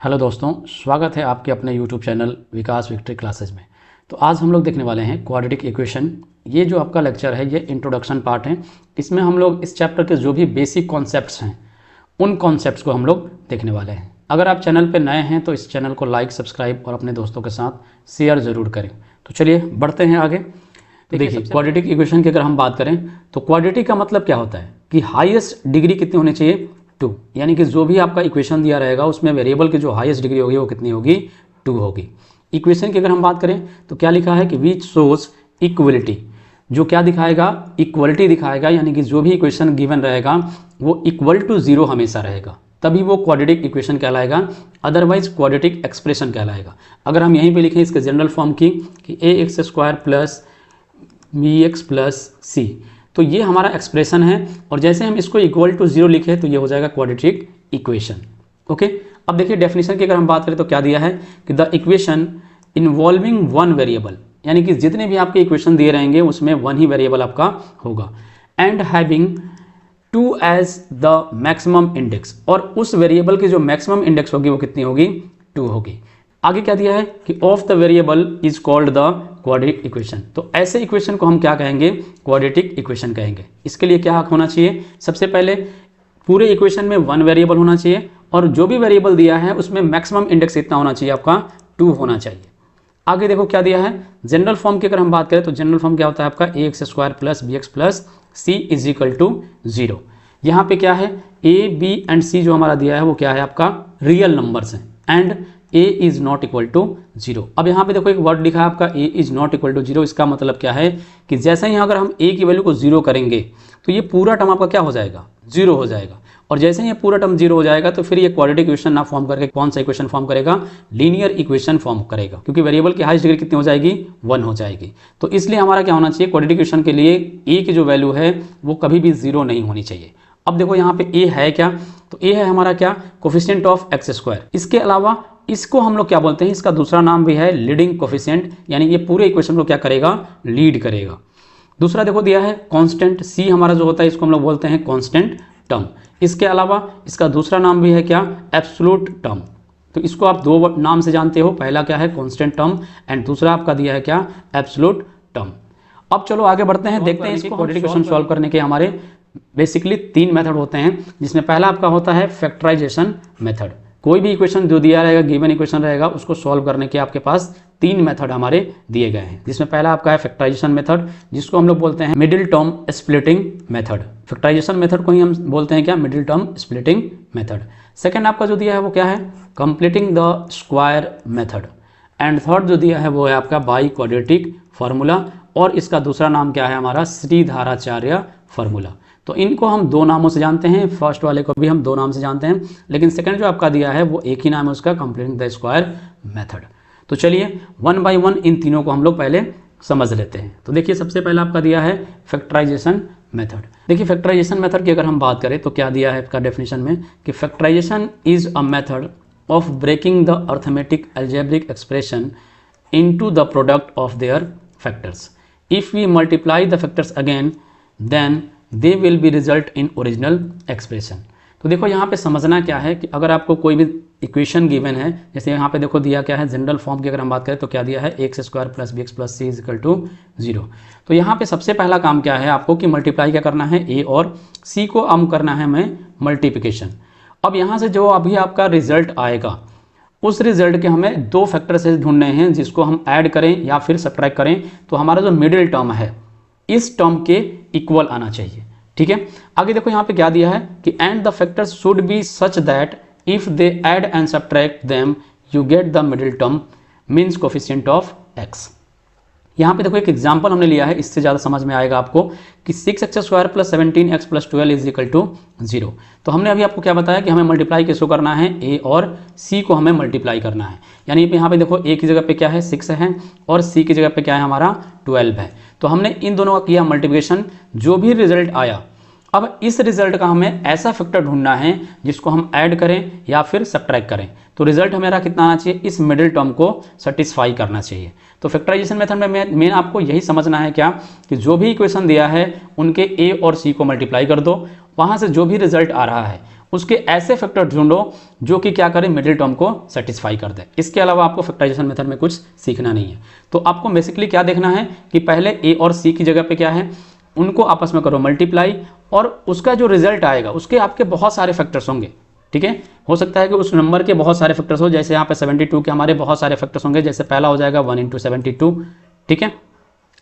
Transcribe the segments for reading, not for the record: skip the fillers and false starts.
Hello दोस्तों, स्वागत है आपके अपने यूट्यूब चैनल विकास विक्ट्री क्लासेज में। तो आज हम लोग देखने वाले हैं क्वाड्रेटिक इक्वेशन। ये जो आपका लेक्चर है ये इंट्रोडक्शन पार्ट है। इसमें हम लोग इस चैप्टर के जो भी बेसिक कॉन्सेप्ट्स हैं उन कॉन्सेप्ट्स को हम लोग देखने वाले हैं। अगर आप चैनल पर नए हैं तो इस चैनल को लाइक, सब्सक्राइब और अपने दोस्तों के साथ शेयर ज़रूर करें। तो चलिए बढ़ते हैं आगे। तो देखिए, क्वाड्रेटिक इक्वेशन की अगर हम बात करें तो क्वाड्रेटिक का मतलब क्या होता है कि हाईएस्ट डिग्री कितनी होनी चाहिए, 2। यानी कि जो भी आपका इक्वेशन दिया रहेगा उसमें वेरिएबल की जो हाईएस्ट डिग्री होगी वो कितनी होगी, 2 होगी। इक्वेशन की अगर हम बात करें तो क्या लिखा है कि विच शोज इक्वलिटी, जो क्या दिखाएगा, इक्वलिटी दिखाएगा। यानी कि जो भी इक्वेशन गिवन रहेगा वो इक्वल टू 0 हमेशा रहेगा, तभी वो क्वाड्रेटिक इक्वेशन कहलाएगा, अदरवाइज क्वाड्रेटिक एक्सप्रेशन कहलाएगा। अगर हम यहीं पे लिखें इसके जनरल फॉर्म की कि ax² प्लस bx प्लस सी, तो ये हमारा एक्सप्रेशन है। और जैसे हम इसको इक्वल टू 0 लिखे तो ये हो जाएगा क्वाड्रेटिक इक्वेशन। ओके, अब देखिए डेफिनेशन की अगर हम बात करें तो क्या दिया है कि the equation involving one variable, यानी कि जितने भी आपके इक्वेशन दिए रहेंगे उसमें 1 ही वेरिएबल आपका होगा, and having 2 as the maximum index, और उस वेरिएबल की जो मैक्सिमम इंडेक्स होगी वो कितनी होगी, 2 होगी। आगे क्या दिया है कि of the variable is called the quadratic equation. तो ऐसे इक्वेशन को हम क्या कहेंगे, क्वाड्रेटिक इक्वेशन कहेंगे। इसके लिए क्या होना चाहिए, सबसे पहले पूरे इक्वेशन में 1 वेरिएबल होना चाहिए और जो भी वेरिएबल दिया है उसमें मैक्सिमम इंडेक्स कितना होना चाहिए, आपका 2 होना चाहिए। आगे देखो क्या दिया है, जनरल फॉर्म की अगर हम बात करें तो जनरल फॉर्म क्या होता है आपका ax² plus bx plus C is equal to 0। यहाँ पे क्या है, a b एंड c जो हमारा दिया है वो क्या है आपका रियल नंबर्स हैं, and a is not equal to 0। अब यहाँ पे देखो एक वर्ड लिखा है आपका a is not equal to 0। इसका मतलब क्या है कि जैसे ही अगर हम a की वैल्यू को 0 करेंगे तो ये पूरा टर्म आपका क्या हो जाएगा, 0 हो जाएगा। और जैसे ही ये पूरा टर्म 0 हो जाएगा तो फिर ये क्वाड्रेटिक इक्वेशन ना फॉर्म करके कौन सा इक्वेशन फॉर्म करेगा, लीनियर इक्वेशन फॉर्म करेगा, क्योंकि वेरिएबल की हाईएस्ट डिग्री कितनी हो जाएगी, 1 हो जाएगी। तो इसलिए हमारा क्या होना चाहिए, क्वाड्रेटिक इक्वेशन के लिए a की जो वैल्यू है वो कभी भी 0 नहीं होनी चाहिए। अब देखो यहाँ पे a है क्या, तो a है हमारा क्या, कोफिशिएंट ऑफ x²। इसके अलावा इसको हम लोग क्या बोलते हैं, इसका दूसरा नाम भी है लीडिंग कोफिशिएंट, यानी ये पूरे इक्वेशन को क्या करेगा, लीड करेगा। दूसरा देखो दिया है कांस्टेंट c हमारा जो होता है इसको हम लोग बोलते हैं कांस्टेंट टर्म। इसके अलावा इसका दूसरा नाम भी है क्या, एब्सोल्यूट टर्म। तो इसको आप 2 नाम से जानते हो, पहला क्या है कांस्टेंट टर्म एंड दूसरा आपका दिया है क्या, एब्सोल्यूट टर्म। अब चलो आगे बढ़ते हैं, देखते हैं इसको क्वाड्रेटिक इक्वेशन सॉल्व करने के हमारे बेसिकली 3 मेथड होते हैं, जिसमें पहला आपका होता है फैक्टराइजेशन मेथड। कोई भी इक्वेशन जो दिया रहेगा, गिवन इक्वेशन रहेगा, उसको सॉल्व करने के आपके पास 3 मेथड हमारे दिए गए हैं, जिसमें पहला आपका है फैक्टराइजेशन मेथड, जिसको हम लोग बोलते हैं middle term splitting method. Factorisation method को ही हम बोलते हैं क्या, middle term splitting method. Second आपका जो दिया है वो क्या है, completing the square method. And third जो दिया है वो है आपका बाई क्वाड्रेटिक फार्मूला, और इसका दूसरा नाम क्या है हमारा, श्रीधराचार्य फार्मूला। तो इनको हम 2 नामों से जानते हैं, फर्स्ट वाले को भी हम 2 नाम से जानते हैं, लेकिन सेकंड जो आपका दिया है वो एक ही नाम है उसका, कंप्लीटिंग द स्क्वायर मेथड। तो चलिए 1 बाय 1 इन तीनों को हम लोग पहले समझ लेते हैं। तो देखिए सबसे पहला आपका दिया है फैक्टराइजेशन मेथड। देखिए फैक्टराइजेशन मेथड की अगर हम बात करें तो क्या दिया है इसका डेफिनेशन में कि factorisation is a method of breaking the arithmetic algebraic expression into the product of their factors. If we multiply the factors again then they will be result in original expression. तो देखो यहाँ पे समझना क्या है कि अगर आपको कोई भी इक्वेशन गिवन है, जैसे यहाँ पे देखो दिया क्या है, जनरल फॉर्म की अगर हम बात करें तो क्या दिया है, ax² plus bx plus C is equal to 0। तो यहाँ पे सबसे पहला काम क्या है आपको कि मल्टीप्लाई क्या करना है, a और c को हम करना है हमें मल्टीप्लिकेशन। अब यहाँ से जो अभी आपका रिजल्ट आएगा उस रिजल्ट के हमें 2 फैक्टर से ढूंढने हैं, जिसको हम ऐड करें या फिर सब्ट्रैक्ट करें। तो हमारा जो मिडिल टर्म है इस टर्म के इक्वल आना चाहिए, ठीक है। आगे देखो यहाँ पे क्या दिया है कि and the factors should be such that if they add and subtract them you get the middle term means coefficient of x। यहाँ पे देखो एक एग्जांपल हमने लिया है, इससे ज़्यादा समझ में आएगा आपको कि 6x² plus 17x plus 12 is equal to 0। तो हमने अभी आपको क्या बताया कि हमें मल्टीप्लाई किसको करना है, a और c को हमें मल्टीप्लाई करना है। यानी यहाँ पे देखो a की जगह पे क्या है 6 है और c की जगह पे क्या है हमारा 12 है। तो हमने इन दोनों का किया मल्टीप्लिकेशन, जो भी रिजल्ट आया, अब इस रिजल्ट का हमें ऐसा फैक्टर ढूंढना है जिसको हम ऐड करें या फिर सब्ट्रैक्ट करें। तो रिजल्ट हमारा कितना आना चाहिए, इस मिडिल टर्म को सेटिस्फाई करना चाहिए। तो फैक्टराइजेशन मेथड में मेन आपको यही समझना है क्या कि जो भी इक्वेशन दिया है उनके a और c को मल्टीप्लाई कर दो, वहाँ से जो भी रिजल्ट आ रहा है उसके ऐसे फैक्टर ढूंढो जो कि क्या करें, मिडिल टर्म को सेटिस्फाई कर दे। इसके अलावा आपको फैक्टराइजेशन मेथड में कुछ सीखना नहीं है। तो आपको बेसिकली क्या देखना है कि पहले ए और सी की जगह पे क्या है, उनको आपस में करो मल्टीप्लाई, और उसका जो रिजल्ट आएगा उसके आपके बहुत सारे फैक्टर्स होंगे। ठीक है, हो सकता है कि उस नंबर के बहुत सारे फैक्टर्स हो, जैसे यहाँ पे 72 के हमारे बहुत सारे फैक्टर्स होंगे। जैसे पहला हो जाएगा 1 × 72, ठीक है,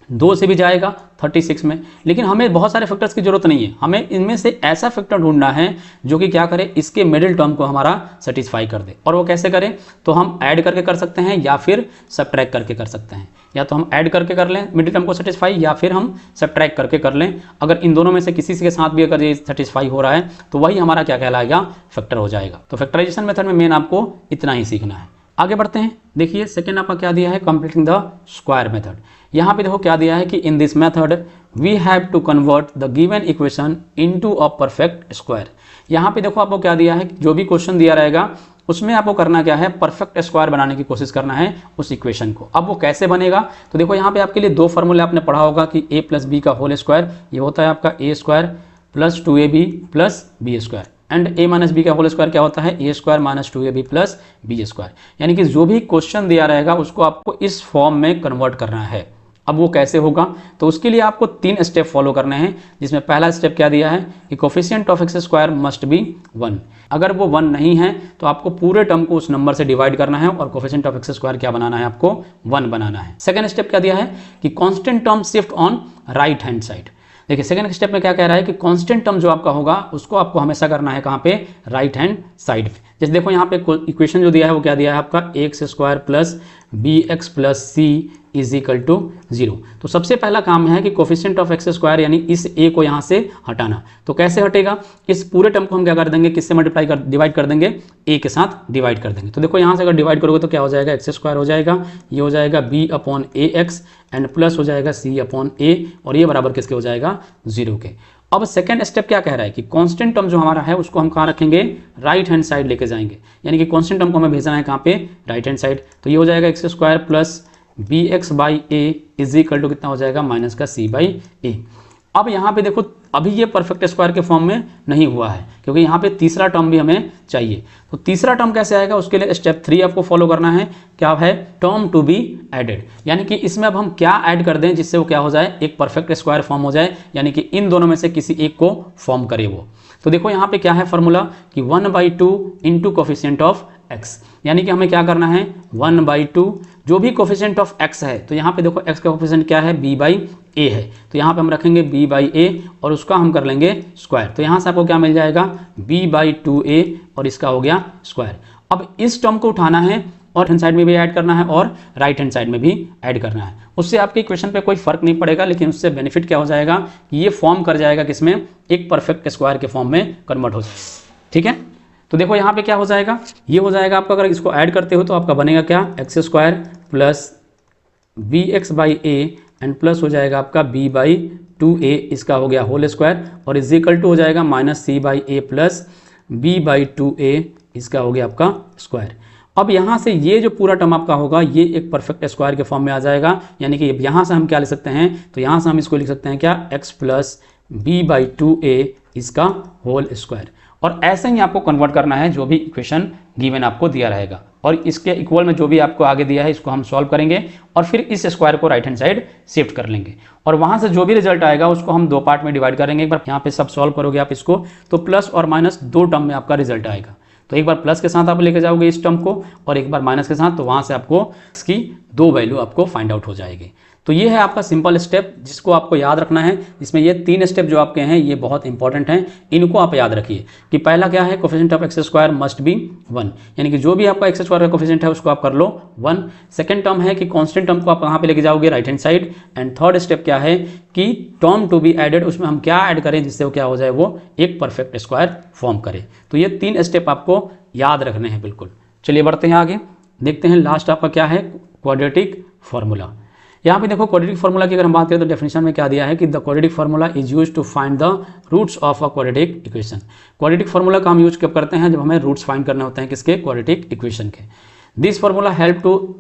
2 से भी जाएगा 36 में, लेकिन हमें बहुत सारे फैक्टर्स की जरूरत नहीं है। हमें इनमें से ऐसा फैक्टर ढूंढना है जो कि क्या करे, इसके मिडिल टर्म को हमारा सेटिस्फाई कर दे। और वो कैसे करें, तो हम ऐड करके कर सकते हैं या फिर सबट्रैक्ट करके कर सकते हैं। या तो हम ऐड करके कर लें मिडिल टर्म को सेटिस्फाई, या फिर हम सबट्रैक्ट करके कर लें। अगर इन दोनों में से किसी के साथ भी अगर ये सेटिस्फाई हो रहा है तो वही हमारा क्या कहलाएगा, फैक्टर हो जाएगा। तो फैक्टराइजेशन मेथड में मेन आपको इतना ही सीखना है। आगे बढ़ते हैं। देखिए सेकंड आपका क्या दिया है, कंप्लीटिंग द स्क्वायर मेथड। यहाँ पे देखो क्या दिया है कि in this method we have to convert the given equation into a perfect square. यहाँ पे देखो आपको क्या दिया है, जो भी क्वेश्चन दिया रहेगा उसमें आपको करना क्या है, परफेक्ट स्क्वायर बनाने की कोशिश करना है उस इक्वेशन को। अब वो कैसे बनेगा, तो देखो यहाँ पे आपके लिए 2 फॉर्मूले आपने पढ़ा होगा कि a + b का होल स्क्वायर, ये होता है आपका a² + 2ab + b², and a - b का होल स्क्वायर क्या होता है, a² - 2ab + b²। यानी कि जो भी क्वेश्चन दिया रहेगा उसको आपको इस फॉर्म में कन्वर्ट करना है। अब वो कैसे होगा, तो उसके लिए आपको 3 स्टेप फॉलो करने हैं, जिसमें पहला स्टेप क्या दिया है कि coefficient of x² must be 1। अगर वो 1 नहीं है तो आपको पूरे टर्म को उस नंबर से डिवाइड करना है और कोफिशिएंट ऑफ x² क्या बनाना है, आपको 1 बनाना है। सेकंड स्टेप क्या दिया है कि constant term shift on right hand side. देखिए सेकंड स्टेप में क्या कह रहा है कि कांस्टेंट टर्म जो आपका होगा उसको आपको हमेशा करना है कहाँ पे, राइट हैंड साइड पे। जैसे देखो यहाँ पे इक्वेशन जो दिया है वो क्या दिया है आपका, x² + bx + c = 0। तो सबसे पहला काम है कि कोफिशिएंट ऑफ x² यानी इस a को यहाँ से हटाना। तो कैसे हटेगा, इस पूरे टर्म को हम क्या कर देंगे, किससे मल्टीप्लाई कर डिवाइड कर देंगे, a के साथ डिवाइड कर देंगे। तो देखो यहाँ से अगर डिवाइड करोगे तो क्या हो जाएगा, x² हो जाएगा, ये हो जाएगा b/ax एंड प्लस हो जाएगा c/a, और ये बराबर किसके हो जाएगा, 0 के। अब सेकंड स्टेप क्या कह रहा है कि कांस्टेंट टर्म जो हमारा है उसको हम कहाँ रखेंगे, राइट हैंड साइड लेके जाएंगे। यानी कि कांस्टेंट टर्म को हमें भेजना है कहाँ पे, राइट हैंड साइड। तो ये हो जाएगा x² + bx/a = कितना हो जाएगा, -c/a। अब यहाँ पे देखो अभी ये परफेक्ट स्क्वायर के फॉर्म में नहीं हुआ है, क्योंकि यहाँ पे तीसरा टर्म भी हमें चाहिए। तो तीसरा टर्म कैसे आएगा, उसके लिए स्टेप 3 आपको फॉलो करना है। क्या है, टर्म टू बी एडेड, यानी कि इसमें अब हम क्या ऐड कर दें जिससे वो क्या हो जाए, एक परफेक्ट स्क्वायर फॉर्म हो जाए, यानी कि इन दोनों में से किसी एक को फॉर्म करे वो। तो देखो यहाँ पे क्या है फॉर्मूला कि 1/2 इंटू कोफिशिएंट ऑफ x, यानी कि हमें क्या करना है, 1/2 जो भी कोफिशिएंट ऑफ x है। तो यहाँ पे देखो x का कोफिशिएंट क्या है, b/a है, तो यहाँ पे हम रखेंगे b/a और उसका हम कर लेंगे स्क्वायर। तो यहाँ से आपको क्या मिल जाएगा, b/2a और इसका हो गया स्क्वायर। अब इस टर्म को उठाना है और हैंड साइड में भी ऐड करना है और राइट हैंड साइड में भी ऐड करना है। उससे आपके इक्वेशन पे कोई फर्क नहीं पड़ेगा, लेकिन उससे बेनिफिट क्या हो जाएगा कि ये फॉर्म कर जाएगा किसमें, एक परफेक्ट स्क्वायर के फॉर्म में कन्वर्ट हो जाएगा। ठीक है, तो देखो यहाँ पे क्या हो जाएगा, ये हो जाएगा आपका, अगर इसको ऐड करते हो तो आपका बनेगा क्या, x² + bx/a एंड प्लस हो जाएगा आपका b/2a, इसका हो गया होल स्क्वायर, और = हो जाएगा -c/a + b/2a, इसका हो गया आपका स्क्वायर। अब यहाँ से ये जो पूरा टर्म आपका होगा ये एक परफेक्ट स्क्वायर के फॉर्म में आ जाएगा। यानी कि यहाँ से हम क्या ले सकते हैं, तो यहाँ से हम इसको लिख सकते हैं क्या, x + b/2a इसका होल स्क्वायर। और ऐसे ही आपको कन्वर्ट करना है जो भी इक्वेशन गिवन आपको दिया रहेगा, और इसके इक्वल में जो भी आपको आगे दिया है इसको हम सॉल्व करेंगे और फिर इस स्क्वायर को राइट हैंड साइड शिफ्ट कर लेंगे, और वहां से जो भी रिजल्ट आएगा उसको हम 2 पार्ट में डिवाइड करेंगे। एक बार यहाँ पे सब सॉल्व करोगे आप इसको, तो प्लस और माइनस 2 टर्म में आपका रिजल्ट आएगा। तो एक बार प्लस के साथ आप लेके जाओगे इस टर्म को और एक बार माइनस के साथ, तो वहां से आपको इसकी 2 वैल्यू आपको फाइंड आउट हो जाएगी। तो ये है आपका सिंपल स्टेप जिसको आपको याद रखना है। इसमें ये 3 स्टेप जो आपके हैं ये बहुत इंपॉर्टेंट हैं, इनको आप याद रखिए कि पहला क्या है, coefficient of x² must be 1, यानी कि जो भी आपका x² का कोफिशिएंट है उसको आप कर लो 1। सेकंड टर्म है कि कांस्टेंट टर्म को आप कहाँ पे लेके जाओगे, right hand side. And third step क्या है कि टर्म टू बी एडेड, उसमें हम क्या ऐड करें जिससे वो क्या हो जाए, वो एक परफेक्ट स्क्वायर फॉर्म करे। तो ये 3 स्टेप आपको याद रखने हैं बिल्कुल। चलिए बढ़ते हैं आगे, देखते हैं लास्ट आपका क्या है, क्वाड्रेटिक फार्मूला। यहाँ पे देखो क्वाड्रेटिक फार्मूला की अगर हम बात करें तो डेफिनेशन में क्या दिया है कि the quadratic formula is used to find the roots of a quadratic equation. Quadratic formula का हम यूज कब करते हैं, जब हमें रूट्स फाइंड करने होते हैं किसके, क्वाड्रेटिक इक्वेशन के। This formula help to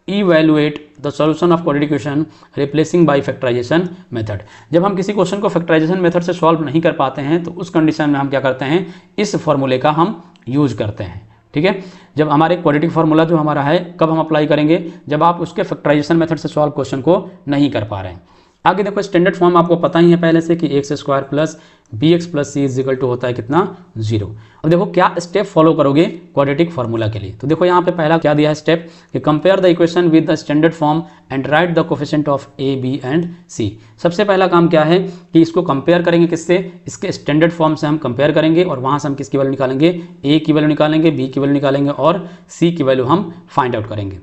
evaluate the solution of quadratic equation replacing by factorisation method. जब हम किसी क्वेश्चन को फैक्टराइजेशन मेथड से सॉल्व नहीं कर पाते हैं तो उस कंडीशन में हम क्या करते हैं, इस फॉर्मूले का हम यूज करते हैं। ठीक है, जब हमारे क्वाड्रेटिक फार्मूला जो हमारा है कब हम अप्लाई करेंगे, जब आप उसके फैक्टराइजेशन मेथड से सॉल्व क्वेश्चन को नहीं कर पा रहे हैं। आगे देखो स्टैंडर्ड फॉर्म आपको पता ही है पहले से कि x square plus B x plus C is equal to होता है कितना, 0। अब देखो क्या स्टेप फॉलो करोगे क्वाड्रेटिक फार्मूला के लिए। तो देखो यहाँ पे पहला क्या दिया है स्टेप कि compare the equation with the standard form and write the coefficient of A B and C. सबसे पहला काम क्या है कि इसको कंपेयर करेंगे किससे, इसके स्टैंडर्ड फॉर्म से हम कंपेयर करेंगे और वहाँ से हम किसकी वैल्यू निकालेंगे, ए की वैल्यू निकालेंगे, बी की वैल्यू निकालेंगे और सी की वैल्यू हम फाइंड आउट करेंगे।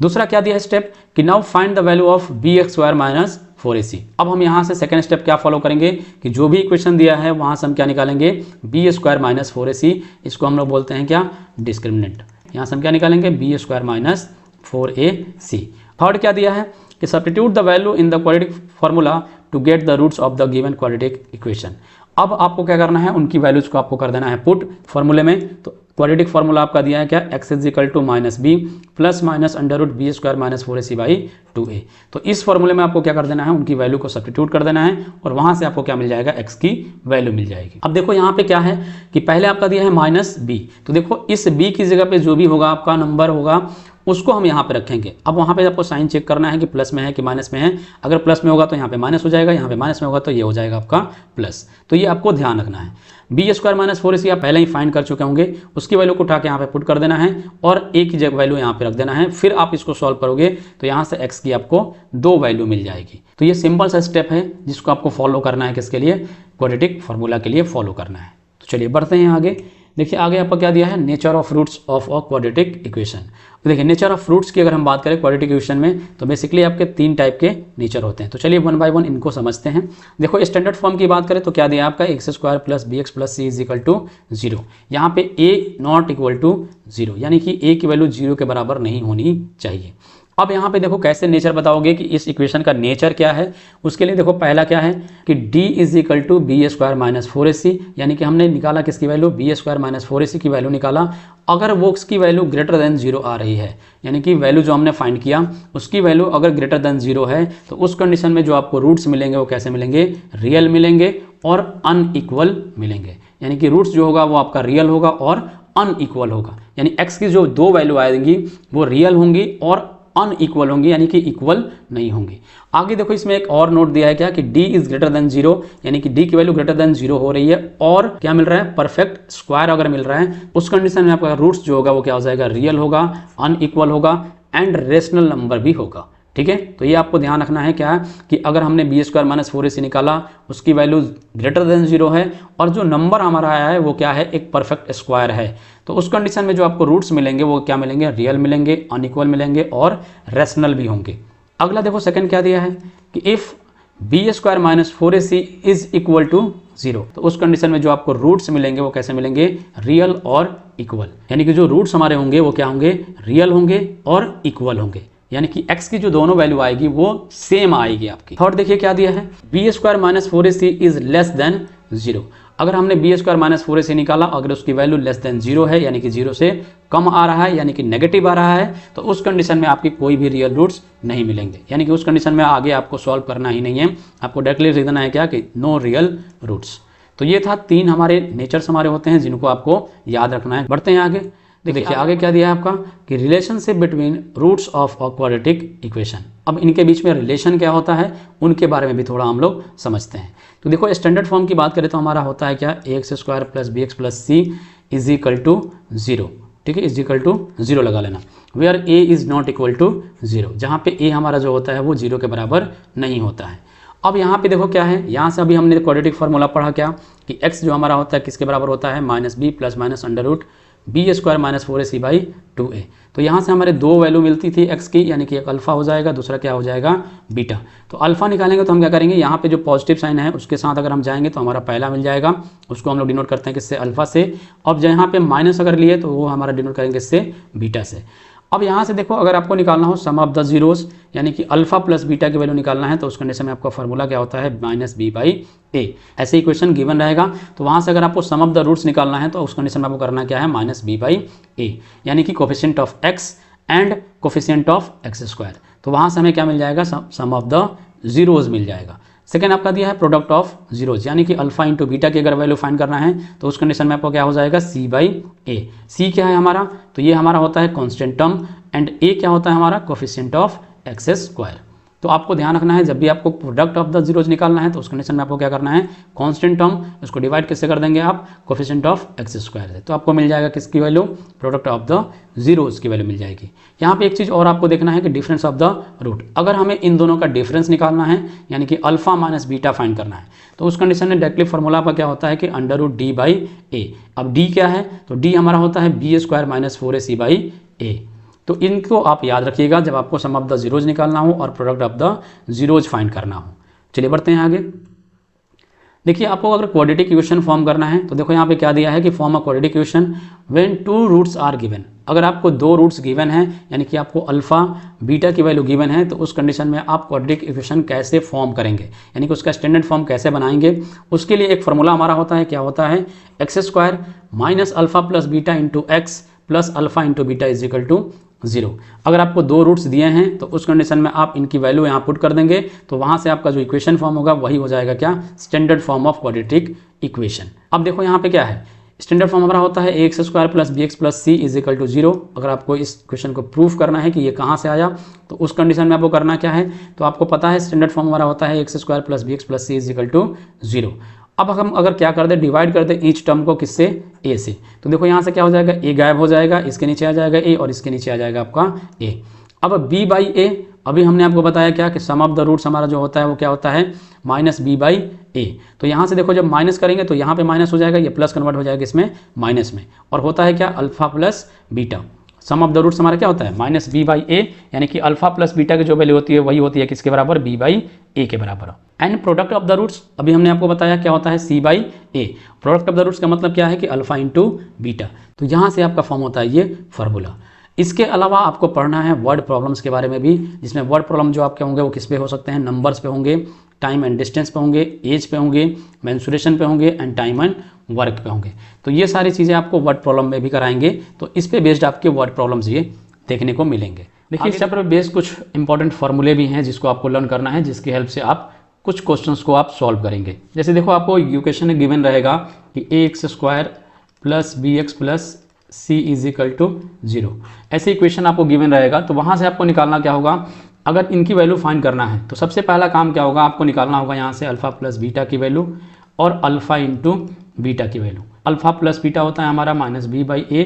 दूसरा क्या दिया है स्टेप कि now find the value of b x square minus 4ac। अब हम यहाँ से सेकंड स्टेप क्या फॉलो करेंगे कि जो भी इक्वेशन दिया है वहाँ से हम क्या निकालेंगे, बी स्क्वायर माइनस 4ac। इसको हम लोग बोलते हैं क्या, डिस्क्रिमिनेंट। यहाँ से हम क्या निकालेंगे, B square minus 4ac। Third क्या दिया है कि substitute the value in the quadratic formula to get the roots of the given quadratic equation. अब आपको क्या करना है, उनकी वैल्यूज को आपको कर देना है पुट फॉर्मूले में। तो क्वाड्रेटिक फार्मूला आपका दिया है क्या, x is equal to minus b plus minus under root b square minus 4ac by 2a। तो इस फॉर्मूले में आपको क्या कर देना है, उनकी वैल्यू को सब्स्टिट्यूट कर देना है और वहां से आपको क्या मिल जाएगा, x की वैल्यू मिल जाएगी। अब देखो यहाँ पे क्या है कि पहले आपका दिया है माइनस b, तो देखो इस b की जगह पे जो भी होगा आपका नंबर होगा उसको हम यहाँ पे रखेंगे। अब वहाँ पे आपको साइन चेक करना है कि प्लस में है कि माइनस में है। अगर प्लस में होगा तो यहाँ पे माइनस हो जाएगा, यहाँ पे माइनस में होगा तो ये हो जाएगा आपका प्लस। तो ये आपको ध्यान रखना है। बी स्क्वायर माइनस 4ac आप पहले ही फाइंड कर चुके होंगे, उसकी वैल्यू को उठा के यहाँ पे पुट कर देना है और ए की जगह वैल्यू यहाँ पे रख देना है। फिर आप इसको सॉल्व करोगे तो यहाँ से एक्स की आपको 2 वैल्यू मिल जाएगी। तो ये सिंपल सा स्टेप है जिसको आपको फॉलो करना है, किसके लिए, क्वाड्रेटिक फार्मूला के लिए फॉलो करना है। तो चलिए बढ़ते हैं आगे। देखिए आगे आपका क्या दिया है, nature of roots of a quadratic equation. तो देखिए नेचर ऑफ रूट्स की अगर हम बात करें क्वाड्रेटिक इक्वेशन में तो बेसिकली आपके 3 टाइप के नेचर होते हैं। तो चलिए वन बाय वन इनको समझते हैं। देखो स्टैंडर्ड फॉर्म की बात करें तो क्या दिया आपका, x square plus B x plus C is equal to 0। यहाँ पे ए नॉट इक्वल टू 0, यानी कि ए की वैल्यू 0 के बराबर नहीं होनी चाहिए। अब यहाँ पे देखो कैसे नेचर बताओगे कि इस इक्वेशन का नेचर क्या है। उसके लिए देखो पहला क्या है कि d is equal to b square minus 4ac, यानी कि हमने निकाला किसकी value, B square minus 4ac की वैल्यू निकाला। अगर वो उसकी वैल्यू ग्रेटर देन 0 आ रही है, यानी कि वैल्यू जो हमने फाइंड किया उसकी वैल्यू अगर ग्रेटर देन 0 है तो उस कंडीशन में जो आपको रूट्स मिलेंगे वो कैसे मिलेंगे, रियल मिलेंगे और अनइक्वल मिलेंगे। यानी कि रूट्स जो होगा वो आपका रियल होगा और अनइक्वल होगा, यानी x की जो 2 वैल्यू आएंगी वो रियल होंगी और अनइक्वल होंगी, यानी कि इक्वल नहीं होंगी। आगे देखो इसमें एक और नोट दिया है क्या कि d इज ग्रेटर देन 0, यानी कि d की वैल्यू ग्रेटर देन 0 हो रही है और क्या मिल रहा है, परफेक्ट स्क्वायर अगर मिल रहा है उस कंडीशन में आपका रूट्स जो होगा वो क्या हो जाएगा, रियल होगा, अनइक्वल होगा एंड रेशनल नंबर भी होगा। ठीक है, तो ये आपको ध्यान रखना है क्या कि अगर हमने बी स्क्वायर माइनस 4ac निकाला उसकी वैल्यू ग्रेटर देन 0 है और जो नंबर हमारा आया है वो क्या है, एक परफेक्ट स्क्वायर है, तो उस कंडीशन में जो आपको रूट्स मिलेंगे वो क्या मिलेंगे, रियल मिलेंगे, अनइक्वल मिलेंगे और रैशनल भी होंगे। अगला देखो सेकंड क्या दिया है कि if b square minus 4ac is equal to 0, तो उस कंडीशन में जो आपको रूट्स मिलेंगे वो कैसे मिलेंगे, रियल और इक्वल, यानी कि जो रूट्स हमारे होंगे वो क्या होंगे, रियल होंगे और इक्वल होंगे, यानी कि x की जो दोनों वैल्यू आएगी वो सेम आएगी आपकी। थर्ड देखिए क्या दिया है, B square minus 4ac is less than 0। अगर हमने बी स्क्वायर माइनस 4ac निकाला, अगर उसकी वैल्यू लेस देन 0 है यानी कि 0 से कम आ रहा है, यानी कि नेगेटिव आ रहा है, तो उस कंडीशन में आपकी कोई भी रियल रूट्स नहीं मिलेंगे, यानी कि उस कंडीशन में आगे आपको सॉल्व करना ही नहीं है, आपको डायरेक्टली लिख देना है क्या कि नो रियल रूट्स। तो ये था 3 हमारे नेचर्स हमारे होते हैं जिनको आपको याद रखना है। बढ़ते हैं आगे। देखिए आगे क्या दिया है आपका कि relationship between roots of a quadratic equation. अब इनके बीच में रिलेशन क्या होता है उनके बारे में भी थोड़ा हम लोग समझते हैं। तो देखो स्टैंडर्ड फॉर्म की बात करें तो हमारा होता है क्या, A X square plus B x plus C is equal to 0। ठीक है, इज इक्वल टू 0 लगा लेना, where A is not equal to 0, जहाँ पे ए हमारा जो होता है वो 0 के बराबर नहीं होता है। अब यहाँ पे देखो क्या है, यहाँ से अभी हमने क्वाड्रेटिक फार्मूला पढ़ा क्या कि x जो हमारा होता है किसके बराबर होता है, minus b plus minus under root b square minus 4ac by 2a। तो यहाँ से हमारे 2 वैल्यू मिलती थी x की, यानी कि एक अल्फा हो जाएगा, दूसरा क्या हो जाएगा, बीटा। तो अल्फा निकालेंगे तो हम क्या करेंगे, यहाँ पे जो पॉजिटिव साइन है उसके साथ अगर हम जाएंगे तो हमारा पहला मिल जाएगा, उसको हम लोग डिनोट करते हैं किससे, अल्फा से। अब यहाँ पे माइनस अगर लिए तो वो हमारा डिनोट करेंगे किससे, बीटा से। अब यहाँ से देखो अगर आपको निकालना हो सम ऑफ द जीरोस, यानी कि अल्फा प्लस बीटा की वैल्यू निकालना है, तो उस कंडीशन में आपका फॉर्मूला क्या होता है, माइनस बी बाई ए। ऐसे इक्वेशन गिवन रहेगा तो वहाँ से अगर आपको सम ऑफ द रूट्स निकालना है तो उस कंडीशन में आपको करना क्या है, माइनस बी बाई ए, यानी कि coefficient of x and coefficient of x square. तो वहाँ से हमें क्या मिल जाएगा, सम ऑफ द जीरोज मिल जाएगा। सेकेंड आपका दिया है प्रोडक्ट ऑफ जीरोज, यानी कि अल्फा इंटू बीटा की अगर वैल्यू फाइंड करना है तो उस कंडीशन में आपको क्या हो जाएगा, सी बाई ए। सी क्या है हमारा, तो ये हमारा होता है कांस्टेंट टर्म एंड ए क्या होता है हमारा, कोफिशिएंट ऑफ एक्स स्क्वायर। तो आपको ध्यान रखना है जब भी आपको प्रोडक्ट ऑफ द जीरोज निकालना है तो उस कंडीशन में आपको क्या करना है, कांस्टेंट टर्म उसको डिवाइड किससे कर देंगे आप, कोफिशिएंट ऑफ एक्स स्क्वायर से। तो आपको मिल जाएगा किसकी value, product of the zeros की वैल्यू मिल जाएगी। यहाँ पे एक चीज़ और आपको देखना है कि डिफरेंस ऑफ द रूट, अगर हमें इन दोनों का डिफरेंस निकालना है यानी कि अल्फा माइनस बीटा फाइंड करना है तो उस कंडीशन में डायरेक्टली फॉर्मूला आपका क्या होता है कि under root D by A. अब डी क्या है, तो डी हमारा होता है B square minus 4ac by A. तो इनको आप याद रखिएगा जब आपको सम ऑफ द जीरोज निकालना हो और product of the zeros find करना हो। चलिए बढ़ते हैं आगे। देखिए आपको अगर क्वाड्रेटिक इक्वेशन फॉर्म करना है तो देखो यहाँ पे क्या दिया है कि form a quadratic equation when two roots are given. अगर आपको दो रूट्स गिवन है यानी कि आपको अल्फा बीटा की वैल्यू गिवन है तो उस कंडीशन में आप क्वाड्रेटिक इक्वेशन कैसे फॉर्म करेंगे, यानी कि उसका स्टैंडर्ड फॉर्म कैसे बनाएंगे। उसके लिए एक फॉर्मूला हमारा होता है, क्या होता है, x square minus alpha plus beta into x plus alpha into beta is equal to 0। अगर आपको दो रूट्स दिए हैं तो उस कंडीशन में आप इनकी वैल्यू यहाँ पुट कर देंगे तो वहाँ से आपका जो इक्वेशन फॉर्म होगा वही हो जाएगा क्या, standard form of quadratic equation. अब देखो यहाँ पे क्या है, स्टैंडर्ड फॉर्म हमारा होता है A X square plus B x plus C is equal to 0। अगर आपको इस क्वेश्चन को प्रूफ करना है कि ये कहाँ से आया तो उस कंडीशन में आपको करना क्या है, तो आपको पता है स्टैंडर्ड फॉर्म हमारा होता है x square plus B x plus C is equal to 0। अब हम अगर क्या कर दें, डिवाइड कर दें ईच टर्म को किससे, ए से, तो देखो यहाँ से क्या हो जाएगा, ए गायब हो जाएगा, इसके नीचे आ जाएगा ए और इसके नीचे आ जाएगा आपका ए। अब बी बाई ए, अभी हमने आपको बताया क्या कि सम ऑफ द रूट्स हमारा जो होता है वो क्या होता है, माइनस बी बाई ए। तो यहाँ से देखो जब माइनस करेंगे तो यहाँ पे माइनस हो जाएगा, ये प्लस कन्वर्ट हो जाएगा इसमें माइनस में, और होता है क्या, alpha plus beta. Sum of the roots हमारा क्या होता है, माइनस बी बाई ए, यानी कि अल्फा प्लस बीटा की जो वैल्यू होती है वही होती है किसके बराबर, बी बाई ए के बराबर। And product of the roots, अभी हमने आपको बताया क्या होता है, C by A. Product of the roots का मतलब क्या है कि अल्फा इंटू बीटा। तो यहाँ से आपका फॉर्म होता है ये फार्मूला। इसके अलावा आपको पढ़ना है वर्ड प्रॉब्लम्स के बारे में भी, जिसमें वर्ड प्रॉब्लम जो आपके होंगे वो किस पे हो सकते हैं, नंबर्स पे होंगे, टाइम एंड डिस्टेंस पे होंगे, एज पे होंगे, मेंसुरेशन पे होंगे एंड टाइम एंड वर्क पे होंगे। तो ये सारी चीज़ें आपको वर्ड प्रॉब्लम में भी कराएंगे, तो इस पे बेस्ड आपके वर्ड प्रॉब्लम्स ये देखने को मिलेंगे। देखिए इस चैप्टर में बेस्ड कुछ इंपॉर्टेंट फॉर्मूले भी हैं जिसको आपको लर्न करना है, जिसकी हेल्प से आप कुछ क्वेश्चंस को आप सॉल्व करेंगे। जैसे देखो आपको इक्वेशन गिवन रहेगा कि A X square plus B x plus C is equal to 0, ऐसे इक्वेशन आपको गिवन रहेगा। तो वहाँ से आपको निकालना क्या होगा, अगर इनकी वैल्यू फाइंड करना है तो सबसे पहला काम क्या होगा, आपको निकालना होगा यहाँ से अल्फा प्लस बीटा की वैल्यू और अल्फा इंटू बीटा की वैल्यू। अल्फा प्लस बीटा होता है हमारा minus b by a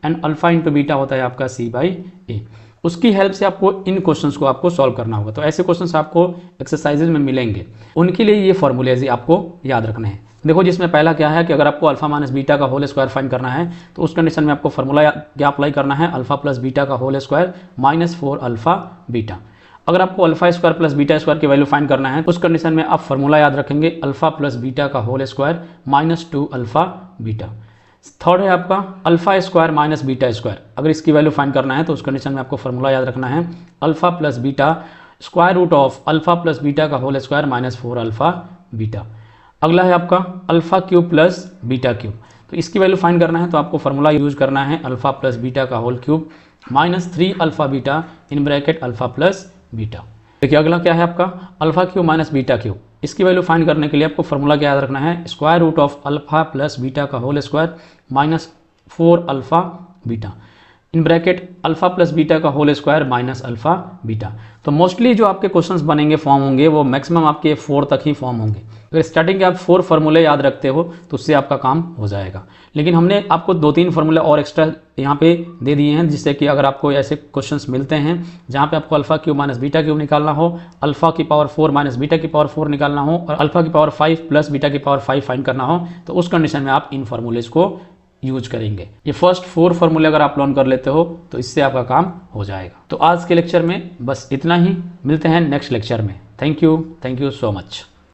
and alpha into beta होता है आपका सी बाई ए। उसकी हेल्प से आपको इन क्वेश्चंस को आपको सॉल्व करना होगा। तो ऐसे क्वेश्चंस आपको एक्सरसाइजेज में मिलेंगे, उनके लिए ये फॉर्मूलेज आपको याद रखने हैं। देखो जिसमें पहला क्या है कि अगर आपको अल्फा माइनस बीटा का होल स्क्वायर फाइंड करना है तो उस कंडीशन में आपको फॉर्मूला क्या अप्लाई करना है, अल्फा प्लस बीटा का whole square minus 4 alpha beta. अगर आपको alpha square plus beta square की वैल्यू फाइंड करना है उस कंडीशन में आप फॉर्मूला याद रखेंगे, अल्फा प्लस बीटा का whole square minus 2 alpha beta. Third है आपका alpha square minus beta square. अगर इसकी वैल्यू फाइंड करना है तो उस कंडीशन में आपको फॉर्मूला याद रखना है, alpha plus beta square root of alpha plus beta का whole square minus 4 alpha beta. अगला है आपका alpha cube plus beta cube. तो इसकी वैल्यू फाइंड करना है तो आपको फॉर्मूला यूज करना है, अल्फा प्लस बीटा का whole cube minus 3 alpha beta in bracket alpha plus beta. देखिए अगला क्या है आपका alpha cube minus beta cube. इसकी वैल्यू फाइंड करने के लिए आपको फॉर्मूला क्या याद रखना है, square root of alpha plus beta का whole square minus 4 alpha beta in bracket alpha plus beta का whole square minus alpha beta. तो मोस्टली जो आपके क्वेश्चंस बनेंगे फॉर्म होंगे वो मैक्सिमम आपके 4 तक ही फॉर्म होंगे। अगर स्टार्टिंग के आप 4 फार्मूले याद रखते हो तो उससे आपका काम हो जाएगा। लेकिन हमने आपको 2-3 फार्मूले और एक्स्ट्रा यहाँ पे दे दिए हैं, जिससे कि अगर आपको ऐसे क्वेश्चंस मिलते हैं जहाँ पे आपको alpha cube minus beta cube निकालना हो, अल्फा की पावर 4 माइनस बीटा की पावर 4 निकालना हो और अल्फा की पावर 5 प्लस बीटा की पावर 5 फाइंड करना हो, तो उस कंडीशन में आप इन फार्मूलेज को यूज करेंगे। ये फर्स्ट 4 फार्मूले अगर आप लर्न कर लेते हो तो इससे आपका काम हो जाएगा। तो आज के लेक्चर में बस इतना ही, मिलते हैं नेक्स्ट लेक्चर में। Thank you so much.